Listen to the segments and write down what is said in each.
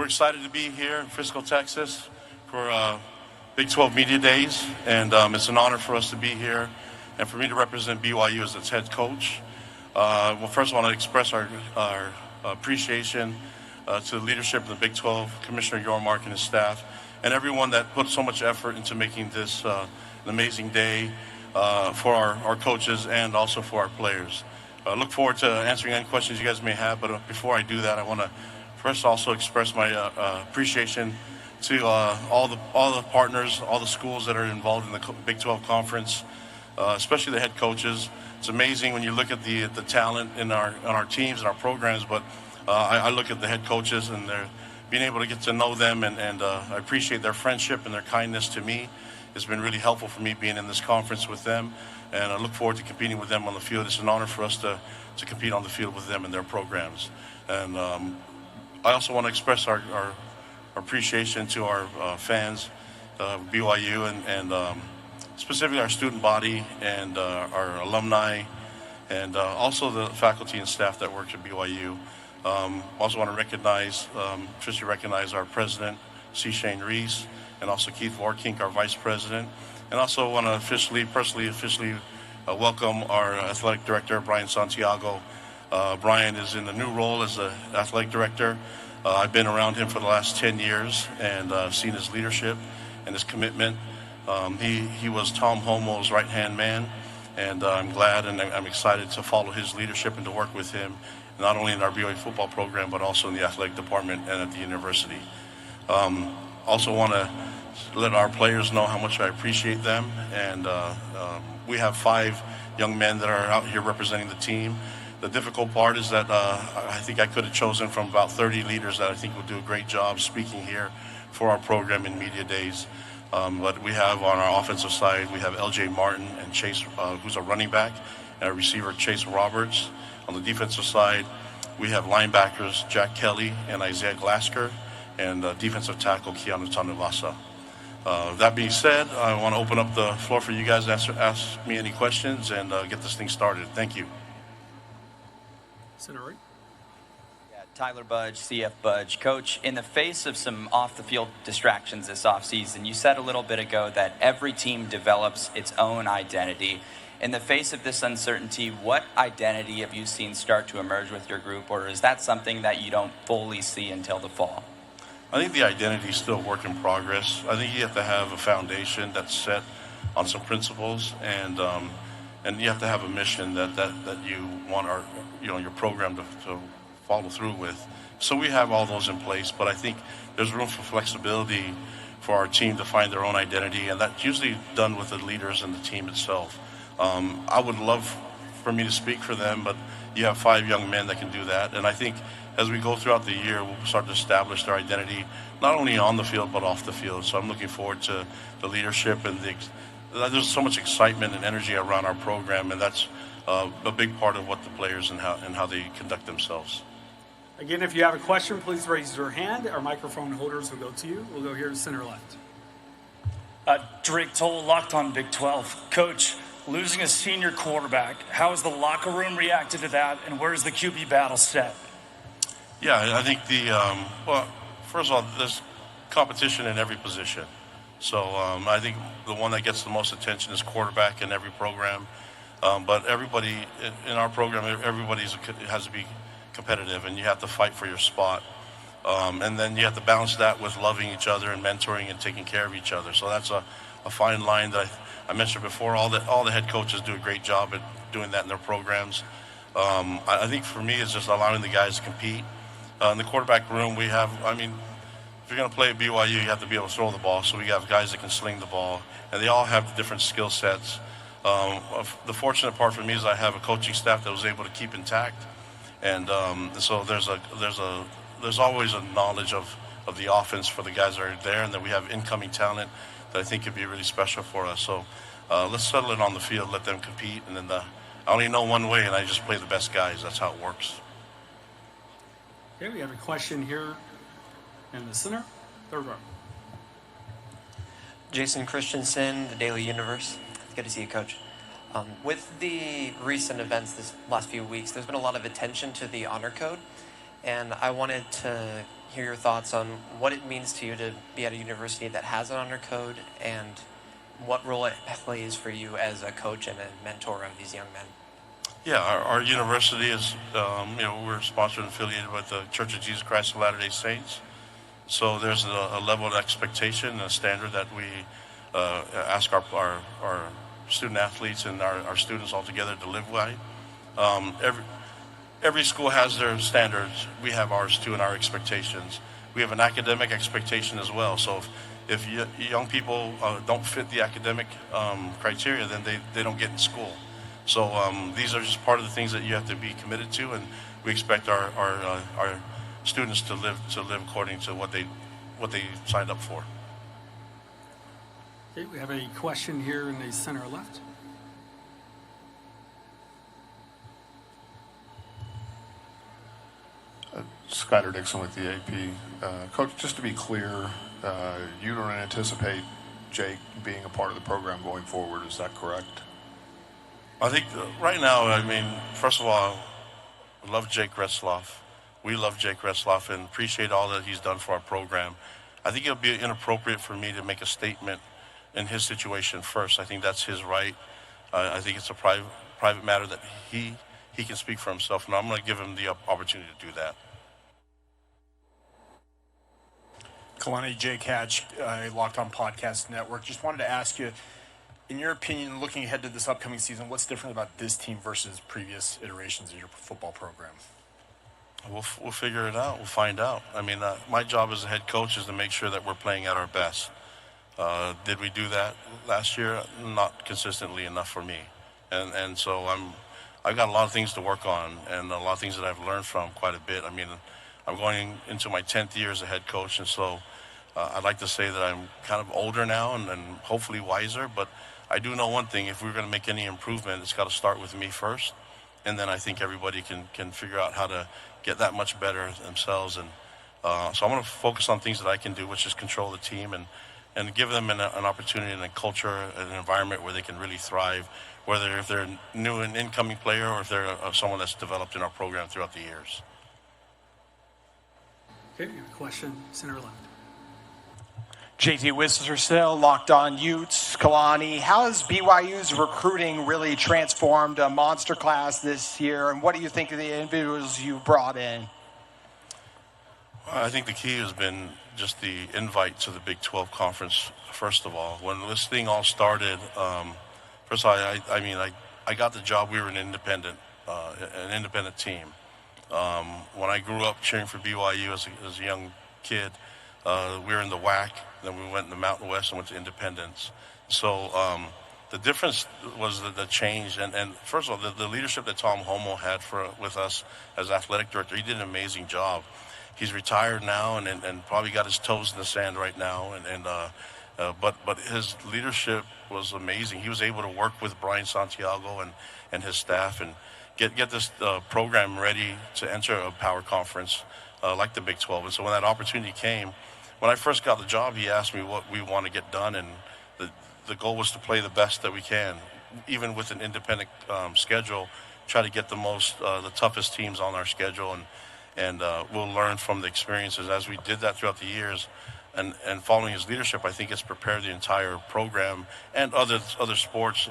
We're excited to be here in Frisco, Texas for Big 12 Media Days, and it's an honor for us to be here and for me to represent BYU as its head coach. Well, first I want to express our appreciation to the leadership of the Big 12, Commissioner Yormark and his staff, and everyone that put so much effort into making this an amazing day for our coaches and also for our players. I look forward to answering any questions you guys may have, but before I do that, I want to first also express my appreciation to all the partners, all the schools that are involved in the Big 12 Conference, especially the head coaches. It's amazing when you look at the talent in our teams and our programs, but I look at the head coaches and they're being able to get to know them, and I appreciate their friendship and their kindness to me. It's been really helpful for me being in this conference with them, and I look forward to competing with them on the field. It's an honor for us to compete on the field with them and their programs. And I also want to express our appreciation to our fans, BYU, and specifically our student body and our alumni, and also the faculty and staff that work at BYU. Also want to recognize our president, C. Shane Reese, and also Keith Vorkink, our vice president. And also want to personally welcome our athletic director, Brian Santiago. Brian is in a new role as the athletic director. I've been around him for the last 10 years, and I've seen his leadership and his commitment. He was Tom Homo's right-hand man, and I'm glad and I'm excited to follow his leadership and to work with him, not only in our BYU football program, but also in the athletic department and at the university. Also want to let our players know how much I appreciate them, and we have 5 young men that are out here representing the team. The difficult part is that I think I could have chosen from about 30 leaders that I think will do a great job speaking here for our program in media days. But we have on our offensive side, we have LJ Martin and Chase, who's a running back, and a receiver, Chase Roberts. On the defensive side, we have linebackers Jack Kelly and Isaiah Glasker, and defensive tackle Keanu Tanuvasa. That being said, I want to open up the floor for you guys to ask me any questions and get this thing started. Thank you. Senator Wright. Yeah, Tyler Budge, CF Budge. Coach, in the face of some off-the-field distractions this offseason, you said a little bit ago that every team develops its own identity. In the face of this uncertainty, what identity have you seen start to emerge with your group, or is that something that you don't fully see until the fall? I think the identity is still a work in progress. I think you have to have a foundation that's set on some principles, and you have to have a mission that you want your program to follow through with. So we have all those in place, but I think there's room for flexibility for our team to find their own identity, and that's usually done with the leaders and the team itself. I would love for me to speak for them, but you have 5 young men that can do that, and I think as we go throughout the year, we'll start to establish their identity, not only on the field, but off the field. So I'm looking forward to the leadership, and there's so much excitement and energy around our program, and that's a big part of what the players and how they conduct themselves. Again, if you have a question, please raise your hand. Our microphone holders will go to you. We'll go here to center left. Drake Toll, Locked On Big 12. Coach, losing a senior quarterback, how has the locker room reacted to that, and where is the QB battle set? Yeah, I think well, first of all, there's competition in every position. So I think the one that gets the most attention is quarterback in every program. But everybody in our program, everybody has to be competitive, and you have to fight for your spot. And then you have to balance that with loving each other and mentoring and taking care of each other. So that's a fine line that I mentioned before. All the head coaches do a great job at doing that in their programs. I think for me, it's just allowing the guys to compete. In the quarterback room, if you're going to play at BYU, you have to be able to throw the ball. So we have guys that can sling the ball, and they all have different skill sets. The fortunate part for me is I have a coaching staff that was able to keep intact, and so there's always a knowledge of the offense for the guys that are there, and then we have incoming talent that I think could be really special for us. So let's settle it on the field, let them compete, and then I only know one way, and I just play the best guys. That's how it works. Okay, we have a question here in the center, third row. Jason Christensen, the Daily Universe. It's good to see you, Coach. With the recent events this last few weeks, there's been a lot of attention to the honor code, and I wanted to hear your thoughts on what it means to you to be at a university that has an honor code and what role it plays for you as a coach and a mentor of these young men. Yeah, our university is, we're sponsored and affiliated with the Church of Jesus Christ of Latter-day Saints. So there's a level of expectation, a standard that we ask our student athletes and our students all together to live by. Every school has their standards. We have ours too, and our expectations. We have an academic expectation as well. So if young people don't fit the academic criteria, then they don't get in school. So these are just part of the things that you have to be committed to, and we expect our students to live according to what they signed up for. Okay, we have a question here in the center left. Skyler Dixon with the AP. Coach, just to be clear, you don't anticipate Jake being a part of the program going forward, is that correct? I think right now, first of all, I love Jake Retzloff. We love Jake Retzloff and appreciate all that he's done for our program. I think it would be inappropriate for me to make a statement in his situation first. I think that's his right. I think it's a private matter that he can speak for himself, and I'm going to give him the opportunity to do that. Kalani, Jake Hatch, Locked On Podcast Network. Just wanted to ask you, in your opinion, looking ahead to this upcoming season, what's different about this team versus previous iterations of your football program? We'll figure it out. We'll find out. My job as a head coach is to make sure that we're playing at our best. Did we do that last year? Not consistently enough for me. And so I've got a lot of things to work on and a lot of things that I've learned from quite a bit. I'm going into my 10th year as a head coach, and so I'd like to say that I'm kind of older now and hopefully wiser, but I do know one thing: if we're going to make any improvement, it's got to start with me first, and then I think everybody can figure out how to get that much better themselves. And so I'm going to focus on things that I can do, which is control the team and give them an opportunity and a culture, an environment where they can really thrive, whether if they're new and incoming player or if they're someone that's developed in our program throughout the years. Okay, we have a question, center left. JT Whistler, Locked On Utes. Kalani, how has BYU's recruiting really transformed a monster class this year, and what do you think of the individuals you've brought in? I think the key has been just the invite to the Big 12 conference, first of all. When this thing all started, first of all, I got the job. We were an independent team. When I grew up cheering for BYU as a young kid, we were in the WAC, then we went in the Mountain West and went to Independence. So the difference was the change, and first of all, the leadership that Tom Homo had with us as athletic director. He did an amazing job. He's retired now and probably got his toes in the sand right now, but his leadership was amazing. He was able to work with Brian Santiago and his staff and get this program ready to enter a power conference like the Big 12. And so when that opportunity came, when I first got the job, he asked me what we want to get done, and the goal was to play the best that we can, even with an independent schedule, try to get the toughest teams on our schedule, and we'll learn from the experiences as we did that throughout the years. And following his leadership, I think it's prepared the entire program and other sports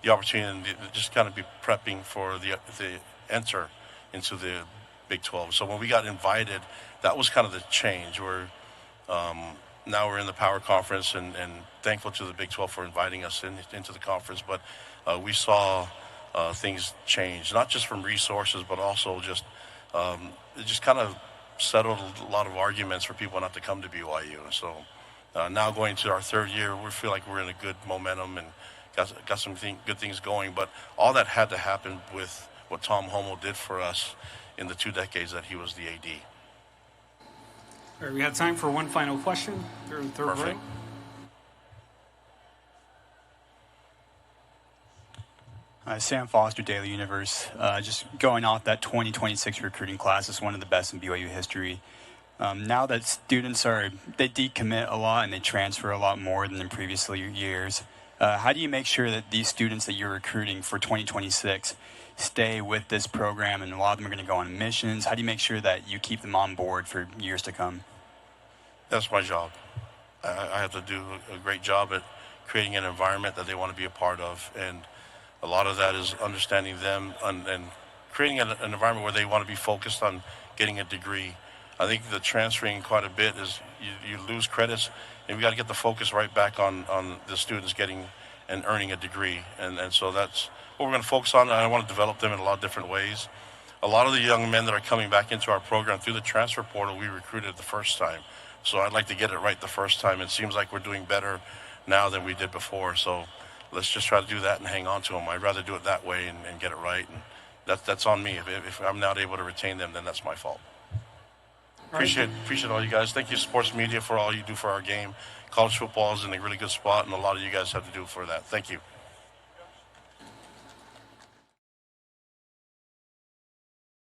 the opportunity to just kind of be prepping for the enter into the Big 12. So when we got invited, that was kind of the change. Now we're in the power conference and thankful to the Big 12 for inviting us into the conference. But we saw things change, not just from resources, but also just it just kind of settled a lot of arguments for people not to come to BYU. So now going to our third year, we feel like we're in a good momentum and got some good things going. But all that had to happen with what Tom Homo did for us in the 2 decades that he was the AD. All right, we have time for one final question. Third Perfect. row. Sam Foster, Daily Universe. Just going off that 2026 recruiting class is one of the best in BYU history. Now that students they decommit a lot and they transfer a lot more than in previous years. How do you make sure that these students that you're recruiting for 2026 stay with this program, and a lot of them are going to go on missions? How do you make sure that you keep them on board for years to come? That's my job. I have to do a great job at creating an environment that they want to be a part of, and a lot of that is understanding them and creating an environment where they want to be focused on getting a degree. I think the transferring quite a bit is you lose credits, and we got to get the focus right back on the students getting and earning a degree, and so that's what we're going to focus on. And I want to develop them in a lot of different ways. A lot of the young men that are coming back into our program through the transfer portal, we recruited the first time. So I'd like to get it right the first time. It seems like we're doing better now than we did before. So let's just try to do that and hang on to them. I'd rather do it that way and get it right. And that's on me. If I'm not able to retain them, then that's my fault. Appreciate all you guys. Thank you, sports media, for all you do for our game. College football is in a really good spot, and a lot of you guys have to do for that. Thank you.